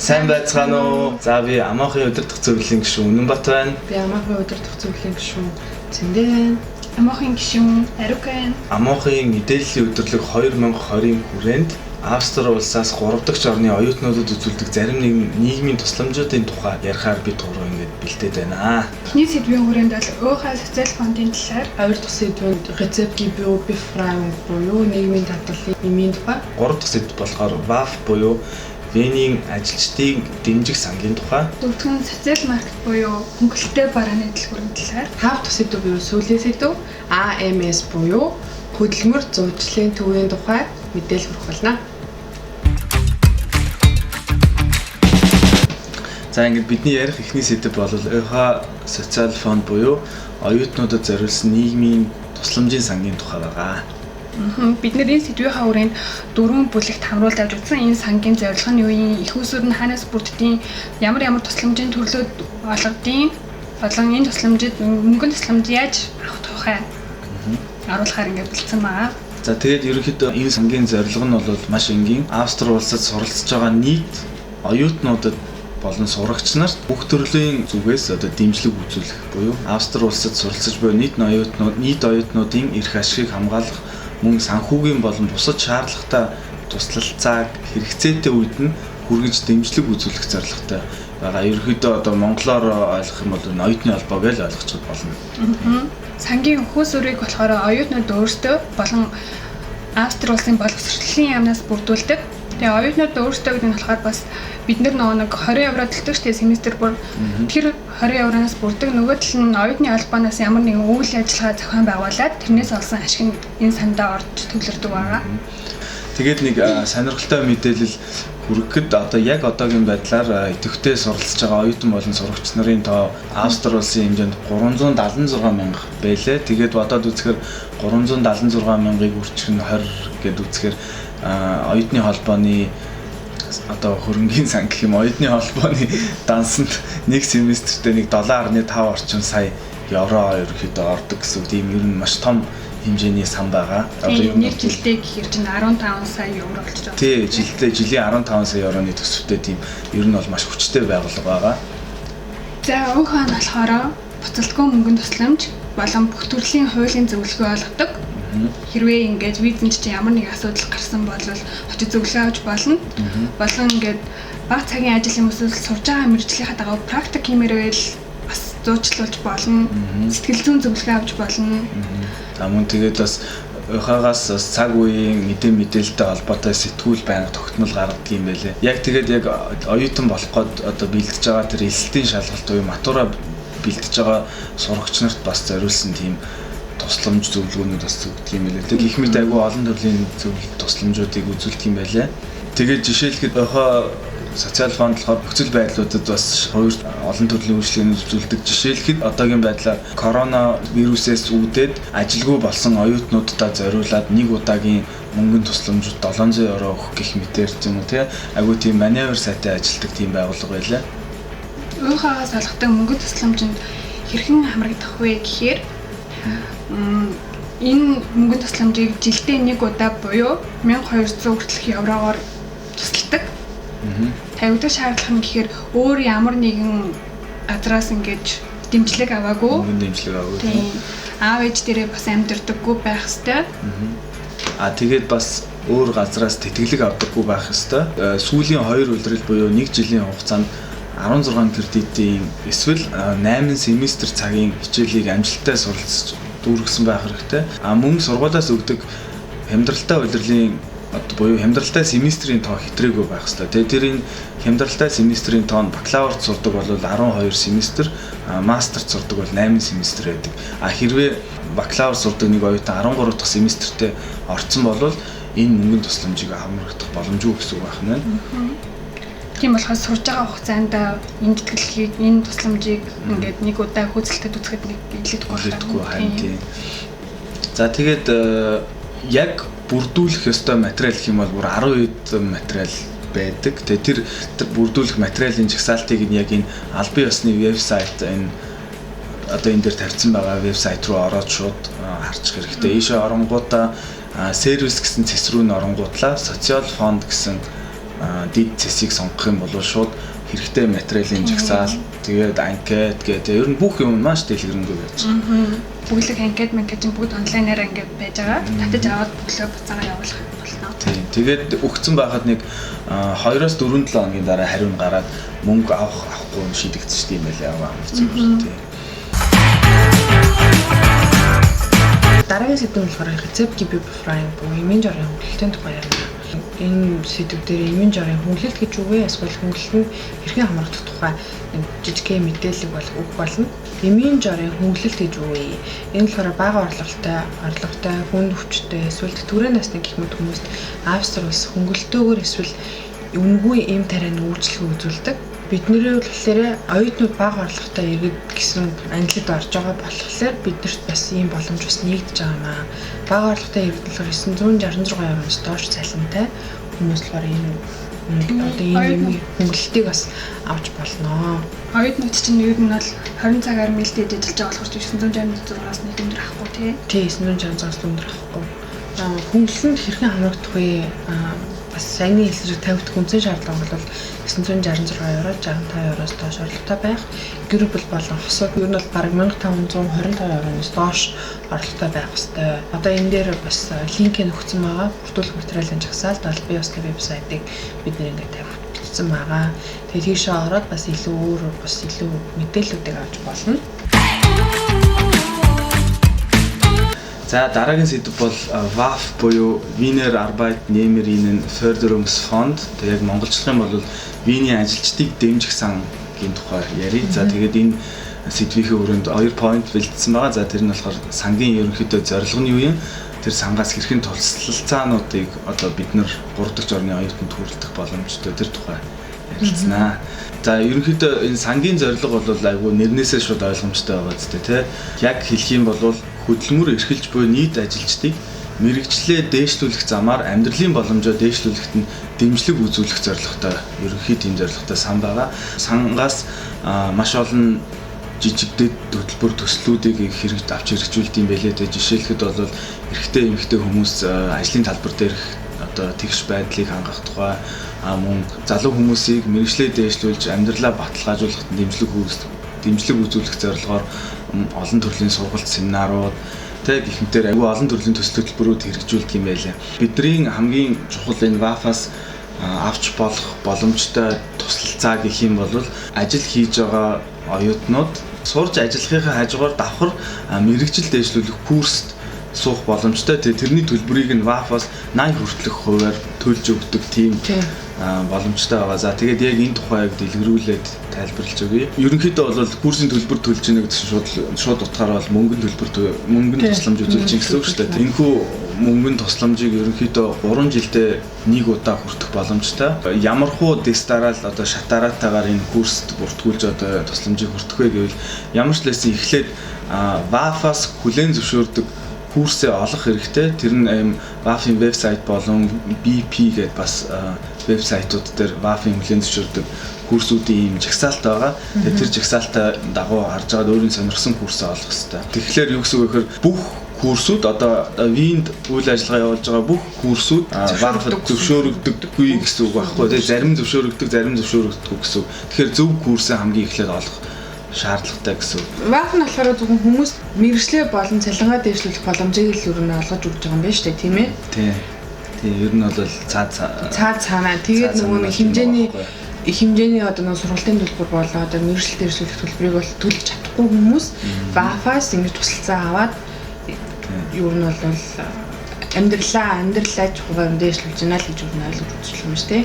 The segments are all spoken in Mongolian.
Сайн байцгаана уу? За би Амаахын удирдах зөвлөлийн гишүүн Үнэнбат байна. Би Амаахын удирдах зөвлөлийн гишүүн Цэндээ байна. Амаахын гишүүн Ариук байна. Амаахын мэдээллийн өдөрлөг 2020 хүрээнд Австри улсаас 3 дахь орны оюутнуудад үзүүлдэг зарим нэгэн нийгмийн тусламжуудын тухай ярихаар би туруу ингэж бэлдээд байна. Эхний сэдвийн хүрээнд бол ÖХ социал фондын талаар, хоёр дахь сэдвэнд Рецепти бюро бифрам буюу нийгмийн татварлын эмийн тухай, 3 дахь сэдв болохоор ВАФ буюу Венийн ажилчдын дэмжих сангийн тухай, дөрөвдүгээр нь социал маркет буюу хөнгөлөлттэй барааны дэлгүүрийн талаар, тавь дахь сэдв буюу сүүлийн сэдв АМС буюу хөдөлмөр зуучлалын төвийн тухай мэдээлэл хүргэх болно. За ингээд бидний ярих эхний сэдэв бол ÖХ социал фонд буюу оюутнуудад зориулсан нийгмийн тусламжийн сангийн тухай байгаа. Бидний энэ сэдвийнхаа хүрээнд 4 бүлэгт хамруулж авч утсан энэ сангийн зорилго нь юу юм? Их усуд нь ханаас бүрддэг ямар тусламжийн төрлүүд олгодیں۔ Болон энэ тусламжид мөнгөний тусламж яаж авах тухай харуулахаар ингээд бэлдсэн байгаа. За тэгээд ерөнхийдөө энэ сангийн зорилго нь бол маш энгийн. Австри улсад суралцж байгаа нийт оюутнуудад болон сурагч нарт бүх төрлийн зүгээс дэмжлэг үзүүлэх буюу Австри улсад суралцж буй нийт оюутнуудын эрх ашигыг хамгаалах, мөн санхүүгийн болон бусад шаардлагатай туслалцааг хэрэгцээтэй үед нь хүргэж дэмжлэг үзүүлэх зорилготой байгаа. Ерөнхийдөө монголоор ойлгох юм бол оюутны холбоо гэж ойлгочих болно. Сангийн өхөөс өрийг болохоор оюутнууд өөрсдөө болон Австри улсын боловсролын яамнаас бүрдүүлдэг. Тэгээ оюутнууд өөрсдөө гэдэг нь болохоор бас бид нар нэг 20 евро төлдөг штэ семестр бүр тэр 20 евроноос бүрдэг. Нөгөө тал нь оюутны холбооноос ямар нэгэн үйл ажиллагаа зохион байгуулад тэрнээс олсон ашиг нь энэ сандаа орж төвлөрдөг байгаа. Тэгээд нэг сонирхолтой мэдээлэл хүргэхэд яг одоогийн байдлаар идэвхтэй суралцж байгаа оюутан болон сурагч нарын тоо Австри улсын хэмжээнд 376 мянга байлээ. Тэгээд бодоод үзэхээр 376 мянгаыг үржих нь 20 гэд үзэхээр оюутны холбооны хөрөнгийн сан гэх юм оюутны холбооны дансанд нэг семестртээ 7.5 орчим сая евро ерөөхдөө ордог гэсэн үг. Тийм ер нь маш том хэмжээний сан байгаа. Нэг жилдээ гэхээр чинь 15 сая евро болж байгаа. Тий, жилийн 15 сая евроны төсөвтэй тийм ер нь бол маш хүчтэй байгууллага байгаа. За ÖХ нь болохоор буцалтгүй мөнгөний тусламж болон бүх төрлийн хуулийн зөвлөгөө олгодог. Хэрвээ ингээд визэнд чи ямар нэг асуудал гарсан бол очиж зөвлөгөө авч болно. Болон ингээд бага цагийн ажил юм эсвэл сурж байгаа мэргэжлийнхаа дагуу практик хиймээрвэл бас зуучлуулж болно. Сэтгэл зүйн зөвлөгөө авч болно. За мөн тэгээд бас ÖХ-гаас цаг үеийн мэдээлэлтэй холбоотой сэтгүүл байнга тогтмол гаргадаг юм байлээ. Яг тэгээд оюутан болох гээд бэлдэж байгаа тэр эсэлтийн шалгалт буюу матура бэлдэж байгаа сурагч нарт бас зориулсан тийм тусламж зөвлөгөөнүүд бас өгдөг юм байлээ. Тэг их мэд айгүй олон төрлийн тусламжуудыг үзүүлдэг юм байлээ. Тэгээд жишээлхэд ÖХ социал фонд болохоор нөхцөл байдлуудад бас олон төрлийн үйлчлэгээнүүд үзүүлдэг. Жишээлхэд одоогийн байдлаар корона вирусээс үүдээд ажилгүй болсон оюутнуудаа зориулаад нэг удаагийн мөнгөний тусламжууд 700 евро өгөх гэх мэтээр юм уу тий. Айгүй тийм маневр сайтай ажилтдаг тийм байгууллага байлаа. ÖХ-гаас олгодог мөнгөний тусламжинд хэрхэн хамрагдах вэ гэхээр энэ мөнгөний тусламжийг жилдээ нэг удаа буюу 1200 хүртэлх евроор тусалдаг. Тавигдах шаардлага нь гэхээр өөр ямар нэгэн газраас ингэж дэмжлэг аваагүй. Дэмжлэг аваагүй. Тийм. Аав ээж дээрээ бас амьдардаггүй байх ёстой. Тэгээд бас өөр газраас тэтгэлэг авдаггүй байх ёстой. Сүүлийн 2 улирал буюу 1 жилийн хугацаанд 16 кредитийн эсвэл 8 семестр цагийн хичээлийг амжилттай суралцж дүүргэсэн байх хэрэгтэй. Мөн сургуулиас өгдөг хямдралтай улирлын буюу хямдралтай семестрийн тоо хэтрээгүй байх хэрэгтэй. Тэгээд тэр энэ хямдралтай семестрийн тоо нь бакалаврт сурдаг бол 12 семестр, мастерт сурдаг бол 8 семестр байдаг. Хэрвээ бакалавр сурдаг нэг оюутан 13 дахь семестртээ орсон бол энэ мөнгөний тусламжийг хамрагдах боломжгүй гэсэн үг байна. Тийм болохоор сурж байгаа хугацаанд энэ тэтгэлгийг, энэ тусламжийг ингээд нэг удаа хөөцөлтөд үзэхэд нэг илэрдэггүй байна. Тийм. За тэгээд яг бүрдүүлэх ёстой материал гэх юм бол бүр 10 хэд материал байдаг. Тэгээ тэр бүрдүүлэх материалын жагсаалтыг нь яг энэ албан ёсны вебсайт энэ дээр тавьсан байгаа вебсайт руу ороод шууд харчих хэрэгтэй. Ийшээ оронгуудаа сервис гэсэн цэс рүү н оронгуудлаа социал фонд гэсэн дид цэсийг сонгох юм бол шууд хэрэгтэй материалын жагсаал тэгээд анкет гэдэг ер нь бүх юм маш дэлгэрэнгүй байж байгаа. Бүглэг анкет бүгд онлайнаар ингээд байж байгаа. Татаж аваад бүглээ буцаагаа явуулах болно. Тийм. Тэгээд өгцөн байхад нэг 2-4 хоногийн дараа хариу гараад мөнгө авахгүй шийдэгдсэн юм байл яваа хэцүү тийм. Дараагийн сэдв нь болохоор рецепт gibi frying буюу эмийн жорын хөнгөлөлтийн тухай ярина. Энэ сэдв дээр эмийн жорын хөнгөлөлт гэж юу вэ? Эсвэл хөнгөлөлт нь хэрхэн хамрагдах тухай жижигхэн мэдээлэл өгөх болно. Эмийн жорын хөнгөлөлт гэж юу вэ? Энэ болохоор бага орлоготой, хүнд хүчтэй, эсвэл түрээн насны гэх мэт хүмүүст австрал улс хөнгөлөлтөөр эсвэл үнгүй эм тарианы үйлчлэг үзүүлдэг. Бидний болохоор оюутнууд бага орлоготой иргэд гэсэн англид орж байгаа болохоор биднэрт бас ийм боломж бас нэгдэж байгаа маа. Бага орлоготой иргэд болохоор 966 евроос доош цалинтай хүмүүс болохоор энэ хөнгөлөлтийг бас авч болно. Оюутнууд чинь ер нь бол 20 цагаар мэлдээд ажиллаж байгаа болохоор 966-аас нэг өндөр авахгүй тий. Тий 966-аас өндөр авахгүй. Хөнгөлөлтөнд хэрхэн хамрагдах вэ? Бас саяны хэлсээр 50 дахь үнцэн шаардлага бол 966 евро 65 евроос доош орлоготой байх. Гэр бүл болон хосууд ер нь бол бараг 1525 евроос доош орлоготой байх ёстой. Одоо энэ дээр бас линкийг өгсөн байгаа. Бүртгүүлэх материалын жагсаалт бол би бас вебсайтыг бид нэр ингээд тавьчихсан байгаа. Тэгээд тийшээ ороод бас илүү мэдээллүүдийг авч болно. За дараагийн сэдв бол WAF буюу Wiener Arbeitnehmerinnen Förderungsfond. Тэгээд яг монголчлох юм бол Виний ажилчдыг дэмжих сангийн тухай ярив. За тэгээд энэ сэдвийн өрөөнд 2 point бэлдсэн байгаа. За тэр нь болохоор сангийн ерөнхийдөө зорилго нь юу юм? Тэр сангаас хэрхэн тусалцаануудыг одоо бид нар 3 дахь орны оюутанд хүргэх боломжтой тэр тухай ярилцсанаа. За ерөнхийдөө энэ сангийн зорилго бол айгүй нэрнээсээ шууд ойлгомжтой байгаа зү тэ. Яг хэлэх юм бол хөдөлмөр эрхэлж буй нийт ажилчдыг мэрэгчлээ дээшлүүлэх замаар амьдралын боломжоо дээшлүүлэхэд нь дэмжлэг үзүүлэх зорилготой ерөнхий тийм зорилготой сан байгаа. Сангаас маш олон жижигдэд хөтөлбөр төслүүдийг хэрэгт авч хэрэгжүүлдэг юм байлээ. Тэгээ жишээлхэд бол эрэгтэй эмэгтэй хүмүүс ажлын талбар дээрх одоо тэгш байдлыг хангах тухай мөн залуу хүмүүсийг мэрэгчлээ дээшлүүлж амьдралаа баталгаажуулахад дэмжлэг үзүүлэх зорилгоор олон төрлийн сургалт семинарууд тэг ихэнхээр аюу олон төрлийн төсөл хөтөлбөрүүд хэрэгжүүлдэг юм байлаа. Бидний хамгийн чухал энэ WAF-аас авч болох боломжтой туслалцаа гэх юм бол ажил хийж байгаа оюутнууд сурж ажиллахын хажуугаар давхар мэрэгжил дээшлүүлэх курст суух боломжтой. Тэрний төлбөрийг нь WAF-аас 80 хүртэлх хувиар төлж өгдөг тийм боломжтой байгаа. За тэгээд яг энэ тухайг дэлгэрүүлээд тайлбарлаж өгье. Ерөнхийдөө бол курсын төлбөр төлж ийнэ гэсэн шууд утгаараа бол мөнгөнд тусламж үзүүлж гэсэн үг шүү дээ. Энэхүү мөнгөнд тусламжийг ерөнхийдөө 3 жилдээ нэг удаа хүртэх боломжтой. Ямархуу дистарал одоо шатараатаагаар энэ курст бүртгүүлж одоо тусламжийг хүртэх вэ гэвэл ямар ч лээсэн эхлээд WAF-аас хүлээн зөвшөөрдөг курсээ олох хэрэгтэй. Тэр нь WAF-ийн вебсайт болон BP гэдэг бас вебсайтууд дээр WAF-ийн хүлээн зөвшөөрдөг курсүүдийн жагсаалт байгаа. Тэгээд тэр жагсаалтаа дагуу харж байгаад өөрийн сонирхсан курсээ олох хэрэгтэй. Тэгэхээр юу гэсэн үг вэ гэхээр бүх курсүүд одоо Винд үйл ажиллагаа явуулж байгаа бүх курсүүд WAF-д зөвшөөрөгдөггүй гэсэн үг байхгүй. Тэгээд зарим зөвшөөрөгдөггүй гэсэн үг. Тэгэхээр зөв курсээ хамгийн эхлээд олох шаардлагатай гэсэн. WAF нь болохоор зөвхөн хүмүүс мэрэгчлээ болон цалингаа дээшлүүлэх боломжийг л өрнө олгож өгч байгаа юм байна шүү дээ, тийм ээ? Тийм, ер нь бол цаанаа. Тэгээд нөгөө хэмжээний одоо нөгөө сургалтын төлбөр болоо одоо мэрэгчлэл дээшлүүлэх төлбөрийг бол төлж чадахгүй хүмүүс WAF-аас ингэж тусалцаа аваад ер нь бол амьдралаа чухал дээшлүүлж байна л гэж ойлгож үзчих юм шүү дээ.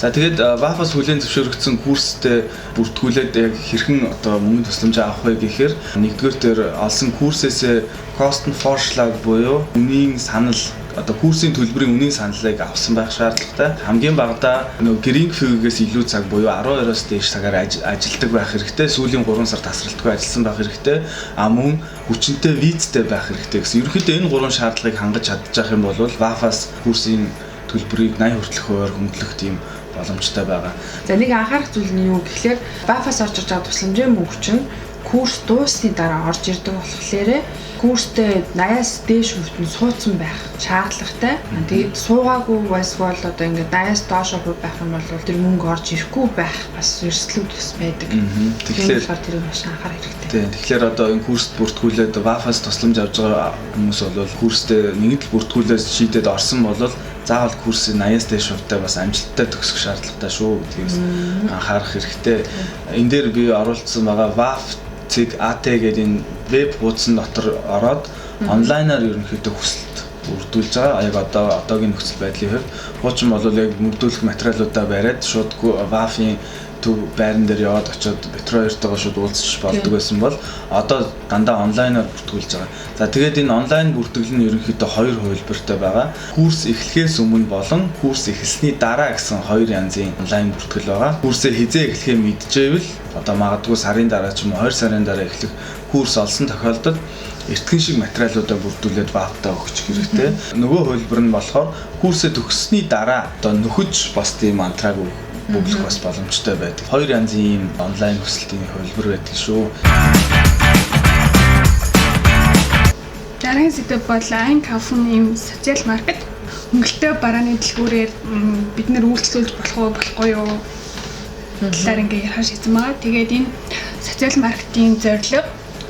За тэгээд WAF-аас хүлээн зөвшөөрөгдсөн курстэй бүртгүүлээд яг хэрхэн одоо мөнгө тусламж авах вэ гэхээр нэгдүгээр төр олсон курсээс Kostenvorschlag буюу үнийн санал одоо курсын төлбөрийн үнийн саналыг авсан байх шаардлагатай. Хамгийн багадаа Green Fee-гээс илүү цаг буюу 12-оос дээш цагаар ажилдаг байх хэрэгтэй. Сүүлийн 3 сар тасралтгүй ажилласан байх хэрэгтэй. Мөн хүчинтэй визтэй байх хэрэгтэй гэсэн. Ерөнхийдөө энэ 3 шаардлагыг хангаж чадчих юм бол WAF-аас курсын төлбөрийг 80 хүртэлх хувиар хөнгөлөх тийм боломжтой байгаа. За нэг анхаарах зүйл нь юу гэхээр WAF-аас орж ирж байгаа тусламжийн мөнгө чинь курс дуусны дараа орж ирдэг болохоор курстэй 80-аас дээш хүртэн суудсан байх шаардлагатай. Тэгээд суугаагүй эсвэл одоо ингээд 80-аас доош байх юм бол тэр мөнгө орж ирэхгүй байх бас эрсдлүүд бас байдаг. Тэгэхээр тэрийг маш анхаарах хэрэгтэй. Тийм. Тэгэхээр одоо энэ курст бүртгүүлээд Wafa-с тусламж авч байгаа хүмүүс бол курстэй нэгд бүртгүүлээд шийдээд орсон бол заавал курсыг 80-аас дээш хувьтай бас амжилттай төгсөх шаардлагатай шүү гэдгээс анхаарах хэрэгтэй. Энэ дээр би оруулсан байгаа Wafa-ийг AT гэдэг энэ веб хуудсан дотор ороод онлайнаар ерөнхийдөө хүсэлт үрдүүлж байгаа. Яг одоогийн нөхцөл байдлын хувьд хуучин бол яг мөгдүүлэх материалуудаа бариад шууд Wafa-ийн төв байран дээр яваад очиод метро 2-тойгоо шууд уулзчих болдог байсан бол одоо дандаа онлайнаар бүртгүүлж байгаа. За тэгээд энэ онлайн бүртгэл нь ерөнхийдөө хоёр хувилбартай байгаа. Курс эхлэхээс өмнө болон курс эхэлсний дараа гэсэн хоёр янзын онлайн бүртгэл байгаа. Курсээ хизээ эхлэхээ мэдчихвэл одоо магадгүй сарын дараа ч юм уу 2 сарын дараа эхлэх курс олсон тохиолдолд эртхэн шиг материалуудаа бүрдүүлээд Wafa-таа өгчих хэрэгтэй. Нөгөө хувилбар нь болохоор курсээ төгссөний дараа одоо нөхөж бас тийм мантраг бүглэх бас боломжтой байдаг. Хоёр янзын ийм онлайн хүсэлтийн хувилбар байдаг шүү. Дараагийн сэдв бол iCafe-ийн ийм социал маркет. Хөнгөлтэй барааны дэлгүүрээр бид нэр үйлчлүүлж болохгүй юу? Талаар ингээ ярих шийдсэн байгаа. Тэгээд энэ социал маркетийн зорилго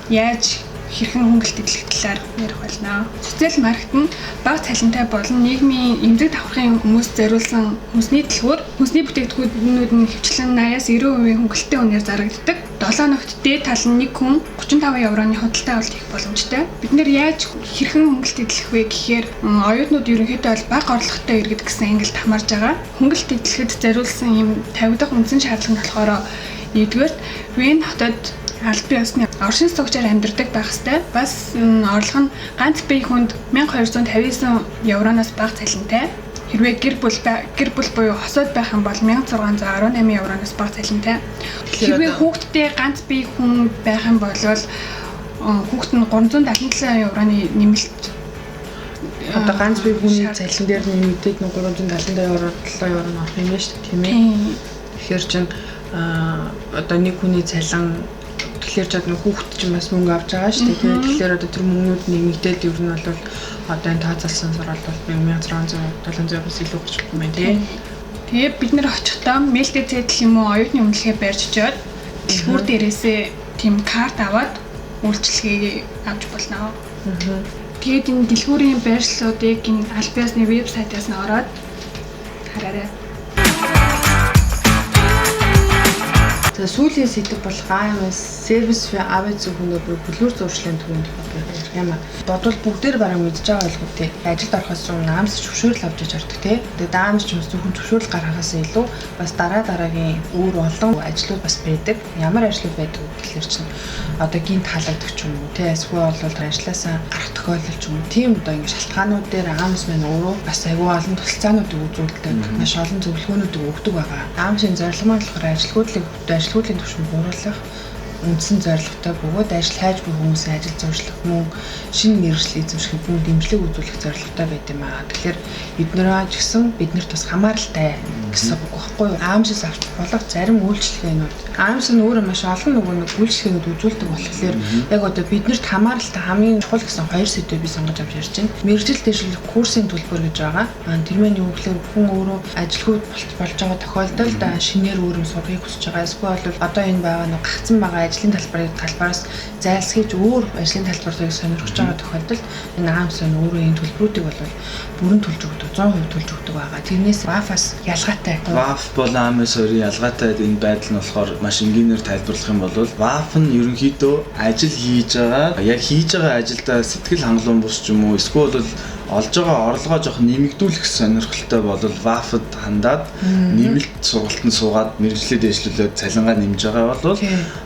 яаж хэрхэн хөнгөлт идэх талаар ярих болно. Социал маркет нь бага цалинтай болон нийгмийн эмзэг давхрын хүмүүст зориулсан хүнсний дэлгүүр, хүнсний бүтээгдэхүүнүүд нь хвчлэн 80-аас 90% хөнгөлттэй үнээр зарагддаг. 7 ногт дээд тал нь нэг хүн 35 евроны худалдаа авалт хийх боломжтой. Бид нэр яаж хэрхэн хөнгөлт идэх вэ гэхээр оюутнууд ерөнхийдөө бол бага орлоготой иргэд гэсэн ангилд хамаарж байгаа. Хөнгөлт идэхэд зориулсан ийм 50 дахь үндсэн шаардлага нь болохоор нэгдүгээр Вен хотод албан ёсны оршин суугчаар амьдардаг байх ёстой. Бас орлого нь ганц бие хүнд 1259 евроноос бага цалинтай. Хэрвээ гэр бүл буюу хосууд байх юм бол 1618 евроноос бага цалинтай. Хэрвээ хүүхэдтэй ганц бие хүн байх юм бол хүүхэд нь 377 евроны нэмэлт одоо ганц бие хүний цалин дээр нэмэгдээд 377 евро 7 евро нь орох юм байна шүү дээ, тийм ээ. Тэгэхээр чинь одоо нэг хүний цалин тэгэхээр ч одоо хүүхэд ч юм бас мөнгө авч байгаа шүү дээ. Тэгэхээр одоо тэр мөнгнүүд нэмэгдээд ер нь бол одоо энэ тооцоолсон сурвалж бол 1600 700-аас илүү гэж юм байна тий. Тэгээ бид нэр очихдоо мэлтэй зэдэл юм уу оюутны өмнөлгөө барьж очиод дэлгүүр дээрээсээ тийм карт аваад үйлчлэгээ авч болно. Тэгээд энэ дэлгүүрийн байршлуудыг энэ албан ёсны вебсайтаас нь ороод хараарай. За сүүлийн сэдв бол гаамс сервис аваад зөвхөн бүлгүүр зуршлын төвөнд ярих юм аа. Бодвол бүгдээр бараг мэдж байгаа байлгүй те. Ажилд орохоос өмнө гаамс зөвшөөрөл авч иж ордог те. Тэгээд гаамс ч зөвхөн зөвшөөрөл гаргахаас илүү бас дараагийн өөр олон ажлууд бас байдаг. Ямар ажлууд байдаг гэхэлэр чинь одоо гинт халагдах ч юм уу те. Эсвэл бол ажилласаа гарах тохиолдол ч юм уу. Тийм одоо ингэ шалтгаанууд дээр гаамс маань өөрөө бас аюул олон тусалцаануудыг үзүүлдэг. Маш олон зөвлөгөөнүүдийг өгдөг байгаа. Гаамсын зорилго маань болохоор ажилгүйдлийн түвшин бууруулах үндсэн зорилготой бөгөөд ажил хайж буй хүмүүсийн ажил зуршлах мөн шинэ мэргэжил эзэмших мөн дэмжлэг үзүүлэх зорилготой байт юм аа. Тэгэхээр эднэрээ ч гэсэн биднэрт бас хамааралтай гэсэн үг байхгүй юу? Аамшис авч болох зарим үйлчлэгээнүүд аамс нь өөрөө маш олон нэг үйлчлэгээнүүд үзүүлдэг болохоор яг одоо биднэрт хамааралтай хамгийн чухал гэсэн хоёр сэдвийг би сонгож авч ярьж байна. Мэргэжил дэвшлэх курсын төлбөр гэж байгаа. Тэр маань юу гэхээр бүхэн өөрөө ажилгүйд болж байгаа тохиолдолд шинээр өөрөө сурахыг хүсэж байгаа. Эсвэл одоо энэ байгаа нэг гагцсан байгаа ажлын талбараас зайлсхийж өөр ажлын талбарыг сонирхож байгаа тохиолдолд энэ аамс нь өөрөө энэ төлбөрүүдийг бол бүрэн төлж өгдөг, 100% төлж өгдөг байгаа. Тэрнээс Wafa-с ялгаатай. Wafa болон аамс хоёрын ялгаатай энэ байдал нь болохоор маш энгийнээр тайлбарлах юм бол Wafa нь ерөнхийдөө ажил хийж байгаа, яг хийж байгаа ажилдаа сэтгэл хангалуун бус ч юм уу эсвэл олж байгаа орлогоо жоох нэмэгдүүлэх сонирхолтой бол Wafa-д хандаад нэмэлт сургалтанд суугаад мэргэжлээ дэвшлүүлээд цалингаа нэмж байгаа бол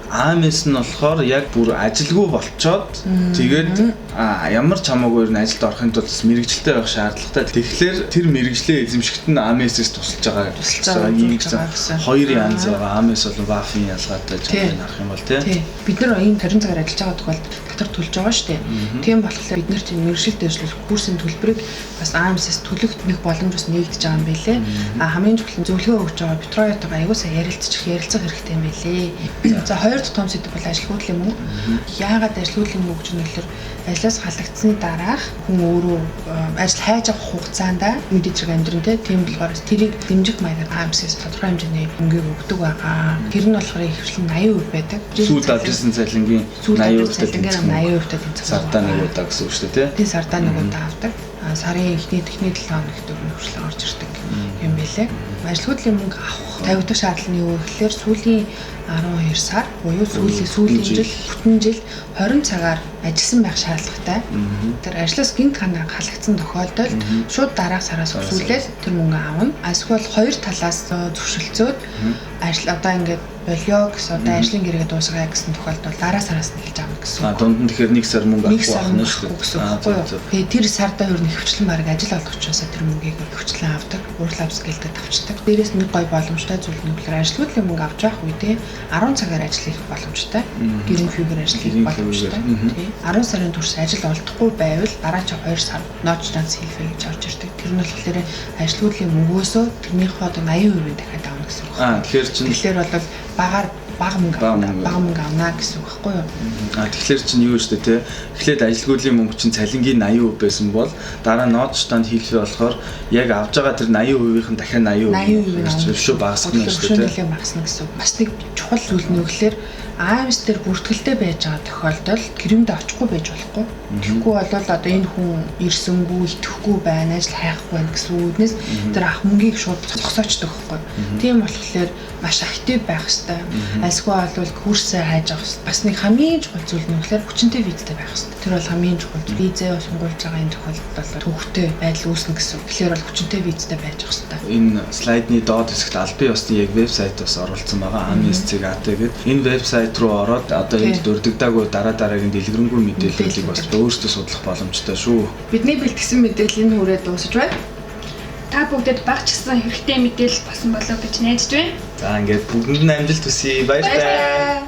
аамс нь болохоор яг бүр ажилгүй болцоод тэгээд ямар ч хамаагүй нь ажилд орохын тулд мэргэжилтэй байх шаардлагатай. Тэгэхээр тэр мэргэжлээ эзэмшигт нь аамс-ээс тусалж байгаа гэсэн хоёр янз байгаа. Аамс бол Wafa-ийн ялгаатай жишээ харах юм бол тий. Бид нар ийм 20 цагаар ажиллаж байгаа тохиолдолд татвар төлж байгаа шүү дээ. Тийм болохоор бид нар тийм мэргэжил дэвшлэх курсын төлбөрийг бас аамс-ээс төлөх нэг боломж бас нэгдэж байгаа юм байлээ. Хамгийн чухал нь зөвлөгөө өгч байгаа Петроятойгоо аягүй сайн ярилцах хэрэгтэй юм байлээ. За хоёр дахь том сэдв бол ажилгүйдлийн мөнгө. Яагаад ажилгүйдлийн мөнгө гэж нөлөөлөөр ажлаа ажлаас халагдсны дараах хүн өөрөө ажил хайж авах хугацаанд мэдээж хэрэг амьдрэнтэй. Тийм болохоор тэрийг дэмжих маягаар AMS-ээс тодорхой хэмжээний хөнгөийг өгдөг байгаа. Тэр нь болохоор ихэвчлэн 80% байдаг. Сүүлд авчихсан цалингийн 80% тэнцвэр 80% тэнцвэр. Сардаа нэг удаа гэсэн үг шүү дээ, тий. Сардаа нэг удаа авдаг. Сарын эхний 7 хоногт хүртэл орж ирдэг юм байлээ. Ажлын мөнгө авах 50 дахь шаардлага нь юу гэхээр сүүлийн 12 сар буюу сүүлийн жил бүтэн жил 20 цагаар ажилласан байх шаардлагатай. Тэр ажлаас гинт халагдсан тохиолдолд шууд дараах сараас өсвөлээд тэр мөнгө авна. Эсвэл хоёр талаас зөвшөлдсөд ажил одоо ингээд болио гэсэн одоо ажлын гэрээ дуусгая гэсэн тохиолдолд дараа сараас нь хэлж авна гэсэн. Дунд нь тэгэхээр нэг сар мөнгө авах байна шүү дээ. Тэгээ тэр сарда ер нь хөвчлэн баг ажил олгочоосоо тэр мөнгийг хөвчлэн авдаг. Уурлал авсгэлтэй тавьчихдаг. Дээрээс нэг гой боломжтой зүйл нь болохоор ажлын мөнгө авч явах үедээ 10 цагаар ажил хийх боломжтой. Гэрийн фибер ажил хийх боломжтой. Тий. 10 сарын турш ажил олдохгүй байвал дараа нь 2 сар нотч данс хийлфэ гэж орж ирдэг. Тэр нь болохоор ажлын мөнгөөсөө тэрнийхээ одоо 80% дахиад авна гэсэн үг. Тэгэхээр бол бага мөнгө авна гэсэн үг байхгүй юу? Тэгэхээр чинь юу шүү дээ те. Эхлээд ажилгүйдлийн мөнгө чинь цалингийн 80% байсан бол дараа нотч данс хийлфэ болохоор яг авж байгаа тэр 80%-ийн дахиад 80% шүү багасгах нь шүү дээ. Нэлээд багасна гэсэн үг. Бас нэг чухал зүйл нь өгөхлөөр AMS дээр бүртгэлтэй байж байгаа тохиолдолд гэрэмд очихгүй байж болохгүй. Тэгэхгүй бол одоо энэ хүн ирсэнгүй, итгэхгүй байна, ажил хайхгүй байна гэсэн үгнээс тэр ах мөнгийг шууд зогсоочдөг байхгүй. Тийм болохоор маш актив байх хэрэгтэй. Альсгүй бол курсээ хайж авах хэрэгтэй. Бас нэг хамгийн чухал зүйл нь болохоор хүчинтэй визтэй байх хэрэгтэй. Тэр бол хамгийн чухал. Визээ сунгуулж байгаа энэ тохиолдолд бол төвхтэй байдал үүснэ гэсэн. Тэгэхээр бол хүчинтэй визтэй байж авах хэрэгтэй. Энэ слайдны доод хэсэгт албан ёсны яг вебсайт бас оруулсан байгаа. AMS.at гэдэг. Энэ вебсайт руу ороод одоо энд дурддагдаагүй дараагийн дэлгэрэнгүй мэдээллийг бас өөрсдөө судлах боломжтой шүү. Бидний бэлтгэсэн мэдээллийн хүрээ дуусаж байна. Та бүгдэд багчсан хэрэгтэй мэдээлэл болсон болов гэж найдаж байна. За ингээд бүгдэнд нь амжилт хүсье. Баярлалаа.